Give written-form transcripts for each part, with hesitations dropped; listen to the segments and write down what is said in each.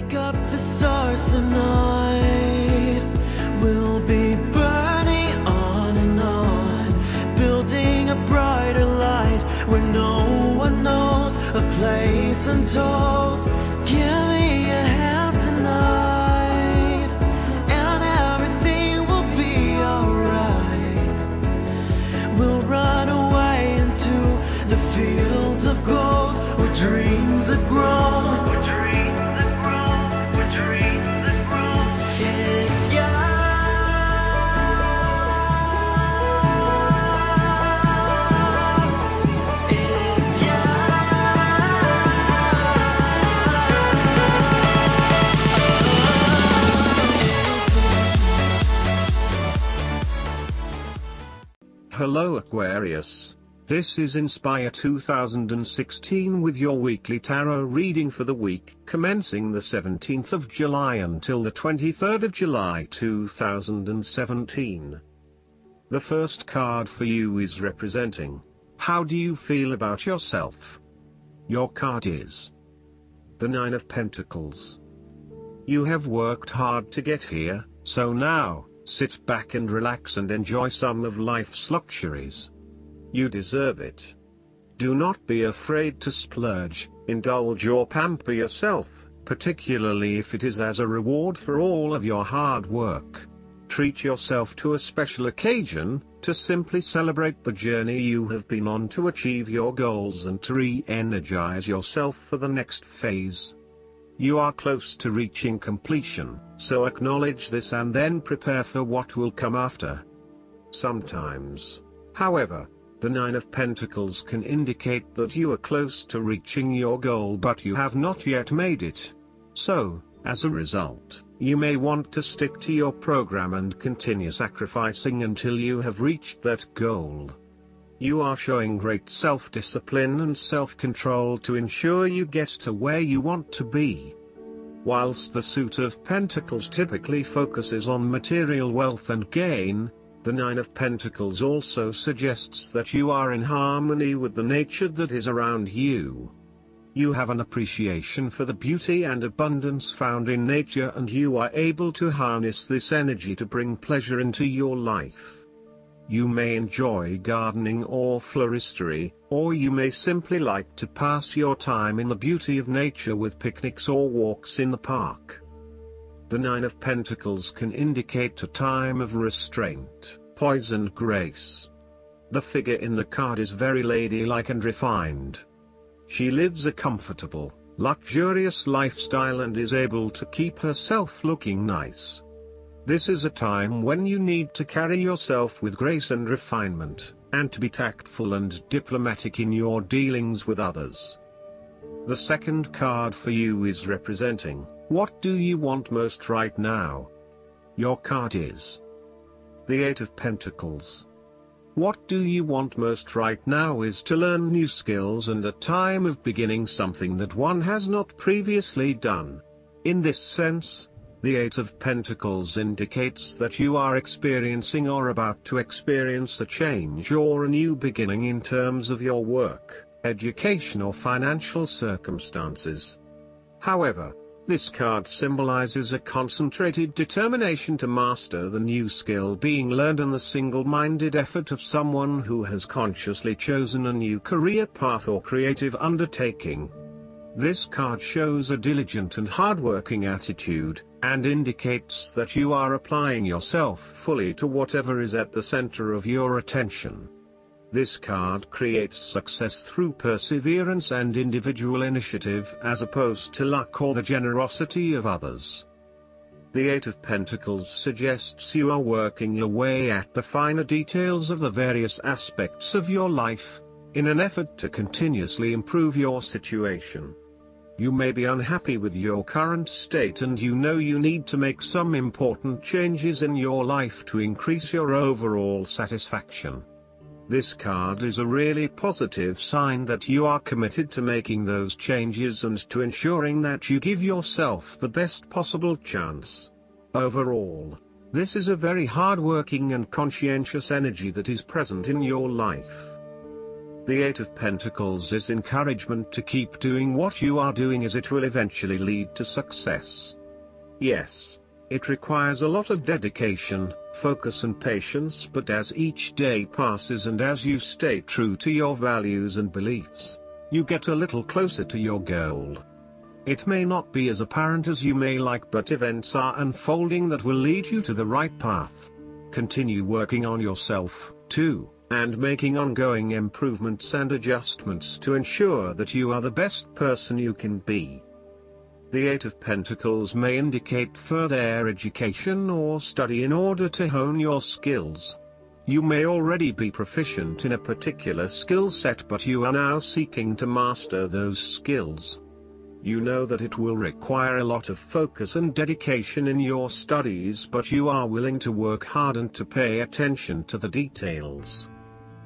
Wake up the stars tonight. We'll be burning on and on, building a brighter light where no one knows, a place untold. Give me a hand tonight, and everything will be alright. We'll run away into the fields of gold where dreams are grown. Hello Aquarius, this is Inspire 2016 with your weekly tarot reading for the week commencing the 17th of July until the 23rd of July 2017. The first card for you is representing, how do you feel about yourself? Your card is the Nine of Pentacles. You have worked hard to get here, so now, sit back and relax and enjoy some of life's luxuries. You deserve it. Do not be afraid to splurge, indulge or pamper yourself, particularly if it is as a reward for all of your hard work. Treat yourself to a special occasion, to simply celebrate the journey you have been on to achieve your goals and to re-energize yourself for the next phase. You are close to reaching completion, so acknowledge this and then prepare for what will come after. Sometimes, however, the Nine of Pentacles can indicate that you are close to reaching your goal but you have not yet made it. So, as a result, you may want to stick to your program and continue sacrificing until you have reached that goal. You are showing great self-discipline and self-control to ensure you get to where you want to be. Whilst the Suit of Pentacles typically focuses on material wealth and gain, the Nine of Pentacles also suggests that you are in harmony with the nature that is around you. You have an appreciation for the beauty and abundance found in nature and you are able to harness this energy to bring pleasure into your life. You may enjoy gardening or floristery, or you may simply like to pass your time in the beauty of nature with picnics or walks in the park. The Nine of Pentacles can indicate a time of restraint, poise and grace. The figure in the card is very ladylike and refined. She lives a comfortable, luxurious lifestyle and is able to keep herself looking nice. This is a time when you need to carry yourself with grace and refinement, and to be tactful and diplomatic in your dealings with others. The second card for you is representing, what do you want most right now? Your card is the Eight of Pentacles. What do you want most right now is to learn new skills and a time of beginning something that one has not previously done. In this sense, the Eight of Pentacles indicates that you are experiencing or about to experience a change or a new beginning in terms of your work, education or financial circumstances. However, this card symbolizes a concentrated determination to master the new skill being learned and the single-minded effort of someone who has consciously chosen a new career path or creative undertaking. This card shows a diligent and hardworking attitude, and indicates that you are applying yourself fully to whatever is at the center of your attention. This card creates success through perseverance and individual initiative as opposed to luck or the generosity of others. The Eight of Pentacles suggests you are working your way at the finer details of the various aspects of your life, in an effort to continuously improve your situation. You may be unhappy with your current state and you know you need to make some important changes in your life to increase your overall satisfaction. This card is a really positive sign that you are committed to making those changes and to ensuring that you give yourself the best possible chance. Overall, this is a very hard-working and conscientious energy that is present in your life. The Eight of Pentacles is encouragement to keep doing what you are doing, as it will eventually lead to success. Yes, it requires a lot of dedication, focus and patience, but as each day passes and as you stay true to your values and beliefs, you get a little closer to your goal. It may not be as apparent as you may like, but events are unfolding that will lead you to the right path. Continue working on yourself, too, and making ongoing improvements and adjustments to ensure that you are the best person you can be. The Eight of Pentacles may indicate further education or study in order to hone your skills. You may already be proficient in a particular skill set, but you are now seeking to master those skills. You know that it will require a lot of focus and dedication in your studies, but you are willing to work hard and to pay attention to the details.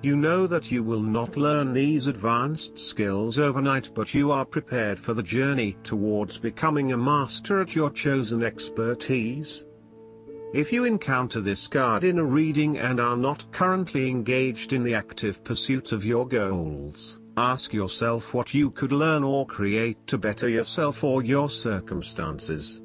You know that you will not learn these advanced skills overnight, but you are prepared for the journey towards becoming a master at your chosen expertise. If you encounter this card in a reading and are not currently engaged in the active pursuit of your goals, ask yourself what you could learn or create to better yourself or your circumstances.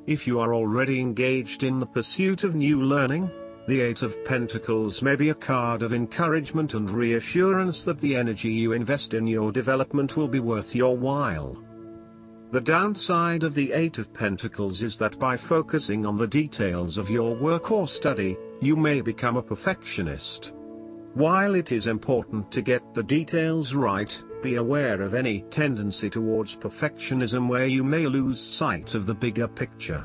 If you are already engaged in the pursuit of new learning, the Eight of Pentacles may be a card of encouragement and reassurance that the energy you invest in your development will be worth your while. The downside of the Eight of Pentacles is that by focusing on the details of your work or study, you may become a perfectionist. While it is important to get the details right, be aware of any tendency towards perfectionism where you may lose sight of the bigger picture.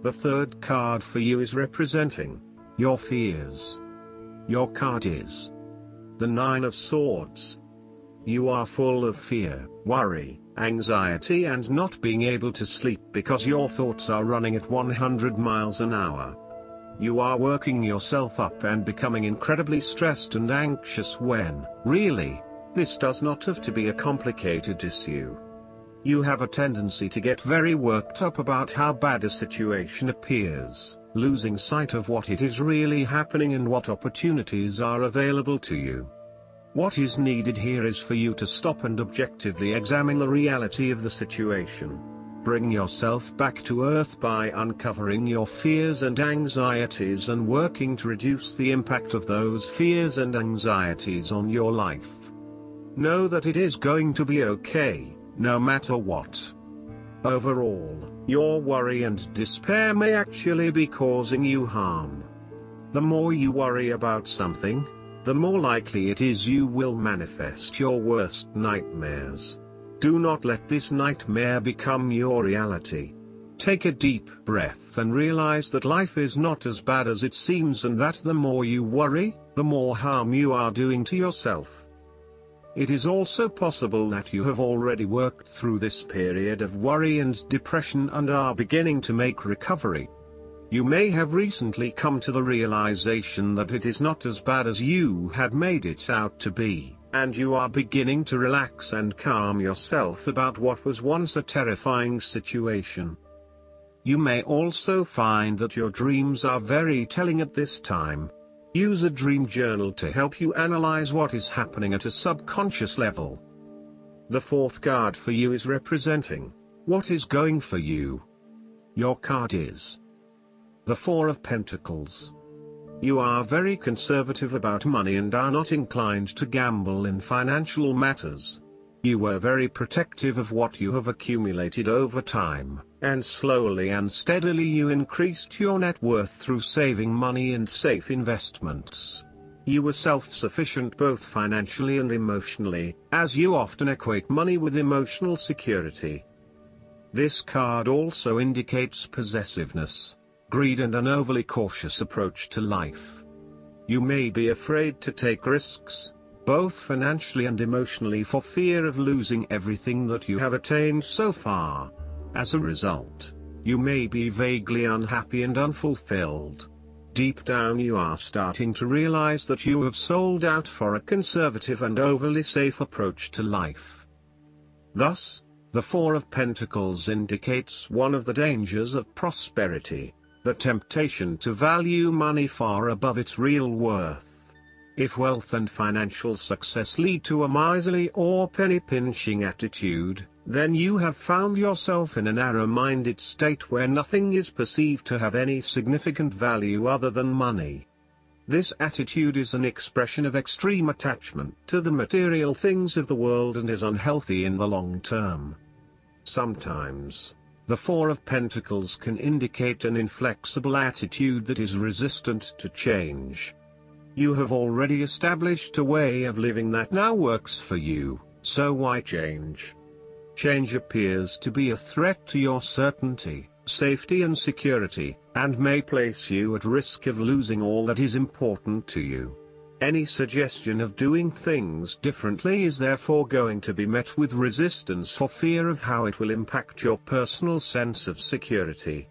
The third card for you is representing your fears. Your card is the Nine of Swords. You are full of fear, worry, anxiety and not being able to sleep because your thoughts are running at 100 miles an hour. You are working yourself up and becoming incredibly stressed and anxious when, really, this does not have to be a complicated issue. You have a tendency to get very worked up about how bad a situation appears, losing sight of what it is really happening and what opportunities are available to you. What is needed here is for you to stop and objectively examine the reality of the situation. Bring yourself back to earth by uncovering your fears and anxieties and working to reduce the impact of those fears and anxieties on your life. Know that it is going to be okay, no matter what. Overall, your worry and despair may actually be causing you harm. The more you worry about something, the more likely it is you will manifest your worst nightmares. Do not let this nightmare become your reality. Take a deep breath and realize that life is not as bad as it seems, and that the more you worry, the more harm you are doing to yourself. It is also possible that you have already worked through this period of worry and depression and are beginning to make recovery. You may have recently come to the realization that it is not as bad as you had made it out to be, and you are beginning to relax and calm yourself about what was once a terrifying situation. You may also find that your dreams are very telling at this time. Use a dream journal to help you analyze what is happening at a subconscious level. The fourth card for you is representing what is going for you. Your card is the Four of Pentacles. You are very conservative about money and are not inclined to gamble in financial matters. You were very protective of what you have accumulated over time, and slowly and steadily you increased your net worth through saving money and safe investments. You were self-sufficient both financially and emotionally, as you often equate money with emotional security. This card also indicates possessiveness, greed and an overly cautious approach to life. You may be afraid to take risks, both financially and emotionally, for fear of losing everything that you have attained so far. As a result, you may be vaguely unhappy and unfulfilled. Deep down you are starting to realize that you have sold out for a conservative and overly safe approach to life. Thus, the Four of Pentacles indicates one of the dangers of prosperity, the temptation to value money far above its real worth. If wealth and financial success lead to a miserly or penny-pinching attitude, then you have found yourself in a narrow-minded state where nothing is perceived to have any significant value other than money. This attitude is an expression of extreme attachment to the material things of the world and is unhealthy in the long term. Sometimes, the Four of Pentacles can indicate an inflexible attitude that is resistant to change. You have already established a way of living that now works for you, so why change? Change appears to be a threat to your certainty, safety and security, and may place you at risk of losing all that is important to you. Any suggestion of doing things differently is therefore going to be met with resistance for fear of how it will impact your personal sense of security.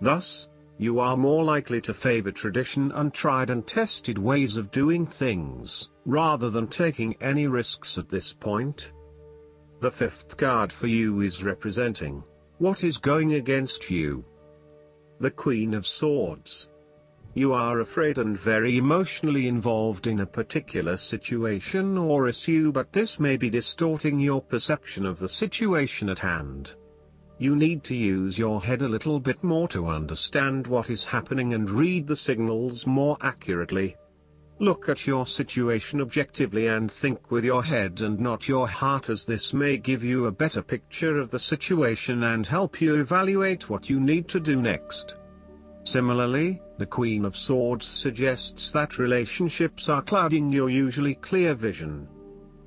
Thus, you are more likely to favor tradition and tried and tested ways of doing things, rather than taking any risks at this point. The fifth card for you is representing what is going against you. The Queen of Swords. You are afraid and very emotionally involved in a particular situation or issue, but this may be distorting your perception of the situation at hand. You need to use your head a little bit more to understand what is happening and read the signals more accurately. Look at your situation objectively and think with your head and not your heart, as this may give you a better picture of the situation and help you evaluate what you need to do next. Similarly, the Queen of Swords suggests that relationships are clouding your usually clear vision.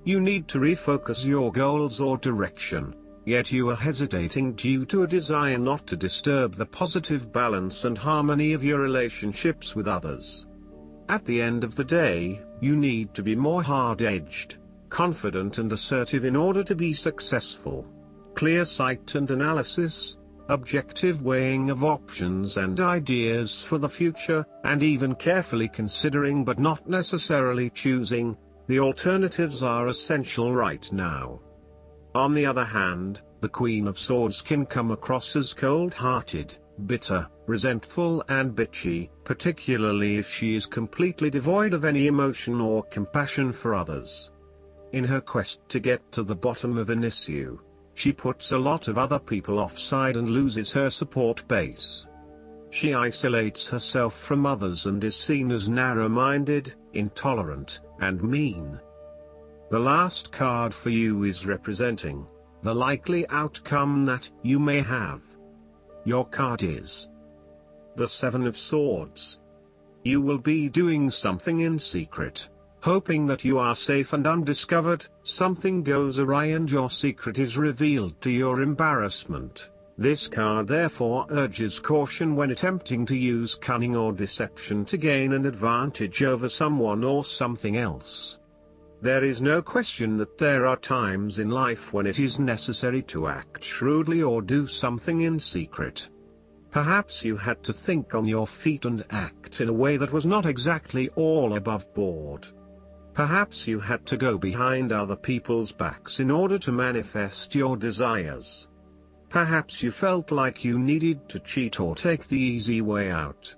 You need to refocus your goals or direction. Yet you are hesitating due to a desire not to disturb the positive balance and harmony of your relationships with others. At the end of the day, you need to be more hard-edged, confident and assertive in order to be successful. Clear sight and analysis, objective weighing of options and ideas for the future, and even carefully considering but not necessarily choosing the alternatives are essential right now. On the other hand, the Queen of Swords can come across as cold-hearted, bitter, resentful and bitchy, particularly if she is completely devoid of any emotion or compassion for others. In her quest to get to the bottom of an issue, she puts a lot of other people offside and loses her support base. She isolates herself from others and is seen as narrow-minded, intolerant, and mean. The last card for you is representing the likely outcome that you may have. Your card is the Seven of Swords. You will be doing something in secret, hoping that you are safe and undiscovered. Something goes awry and your secret is revealed to your embarrassment. This card therefore urges caution when attempting to use cunning or deception to gain an advantage over someone or something else. There is no question that there are times in life when it is necessary to act shrewdly or do something in secret. Perhaps you had to think on your feet and act in a way that was not exactly all above board. Perhaps you had to go behind other people's backs in order to manifest your desires. Perhaps you felt like you needed to cheat or take the easy way out.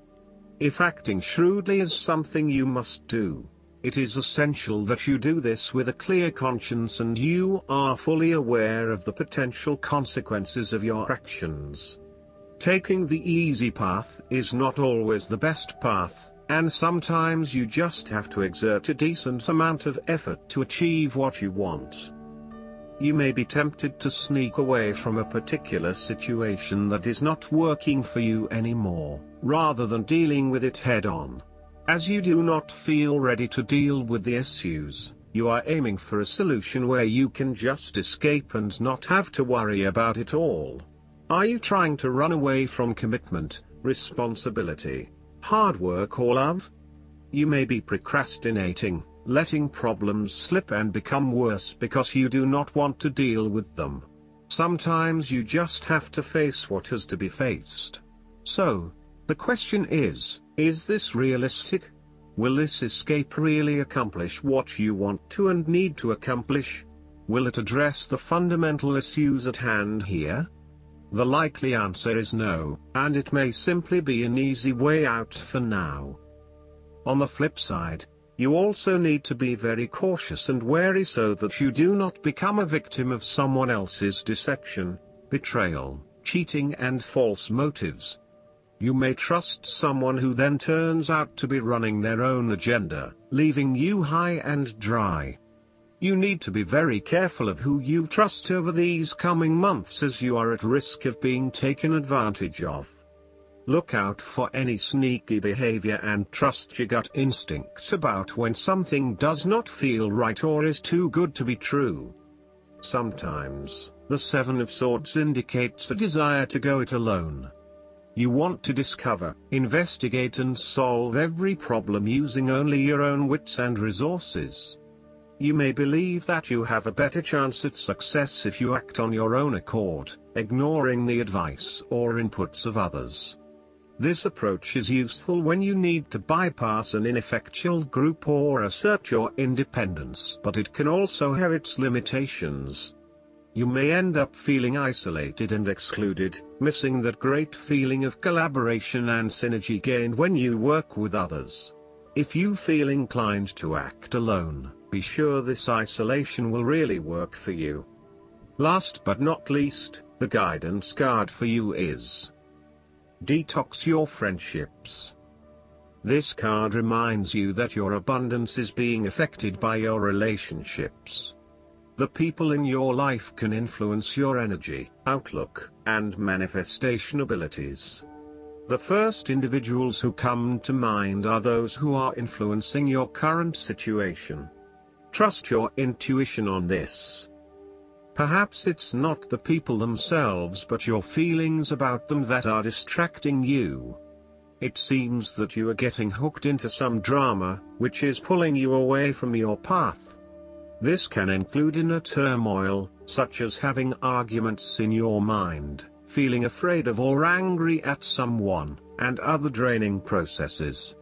If acting shrewdly is something you must do, it is essential that you do this with a clear conscience and you are fully aware of the potential consequences of your actions. Taking the easy path is not always the best path, and sometimes you just have to exert a decent amount of effort to achieve what you want. You may be tempted to sneak away from a particular situation that is not working for you anymore, rather than dealing with it head-on. As you do not feel ready to deal with the issues, you are aiming for a solution where you can just escape and not have to worry about it all. Are you trying to run away from commitment, responsibility, hard work or love? You may be procrastinating, letting problems slip and become worse because you do not want to deal with them. Sometimes you just have to face what has to be faced. So, the question is this realistic? Will this escape really accomplish what you want to and need to accomplish? Will it address the fundamental issues at hand here? The likely answer is no, and it may simply be an easy way out for now. On the flip side, You also need to be very cautious and wary so that you do not become a victim of someone else's deception, betrayal, cheating and false motives. You may trust someone who then turns out to be running their own agenda, leaving you high and dry. You need to be very careful of who you trust over these coming months, as you are at risk of being taken advantage of. Look out for any sneaky behavior and trust your gut instincts about when something does not feel right or is too good to be true. Sometimes, the Seven of Swords indicates a desire to go it alone. You want to discover, investigate and solve every problem using only your own wits and resources. You may believe that you have a better chance at success if you act on your own accord, ignoring the advice or inputs of others. This approach is useful when you need to bypass an ineffectual group or assert your independence, but it can also have its limitations. You may end up feeling isolated and excluded, missing that great feeling of collaboration and synergy gained when you work with others. If you feel inclined to act alone, be sure this isolation will really work for you. Last but not least, the guidance card for you is Detox Your Friendships. This card reminds you that your abundance is being affected by your relationships. The people in your life can influence your energy, outlook, and manifestation abilities. The first individuals who come to mind are those who are influencing your current situation. Trust your intuition on this. Perhaps it's not the people themselves but your feelings about them that are distracting you. It seems that you are getting hooked into some drama, which is pulling you away from your path. This can include inner turmoil, such as having arguments in your mind, feeling afraid of or angry at someone, and other draining processes.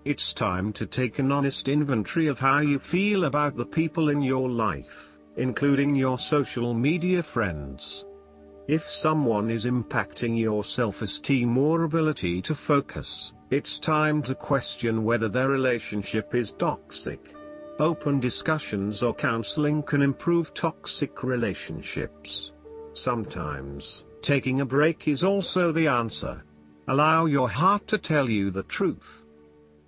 It's time to take an honest inventory of how you feel about the people in your life, including your social media friends. If someone is impacting your self-esteem or ability to focus, it's time to question whether their relationship is toxic. Open discussions or counseling can improve toxic relationships. Sometimes, taking a break is also the answer. Allow your heart to tell you the truth.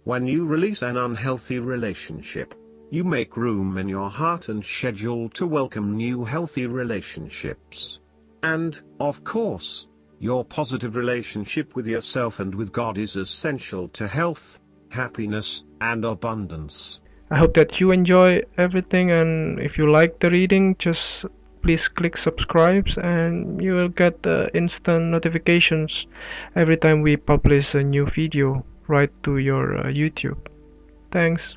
When you release an unhealthy relationship, you make room in your heart and schedule to welcome new healthy relationships. And, of course, your positive relationship with yourself and with God is essential to health, happiness, and abundance. I hope that you enjoy everything, and if you like the reading, just please click subscribe and you will get the instant notifications every time we publish a new video right to your YouTube. Thanks.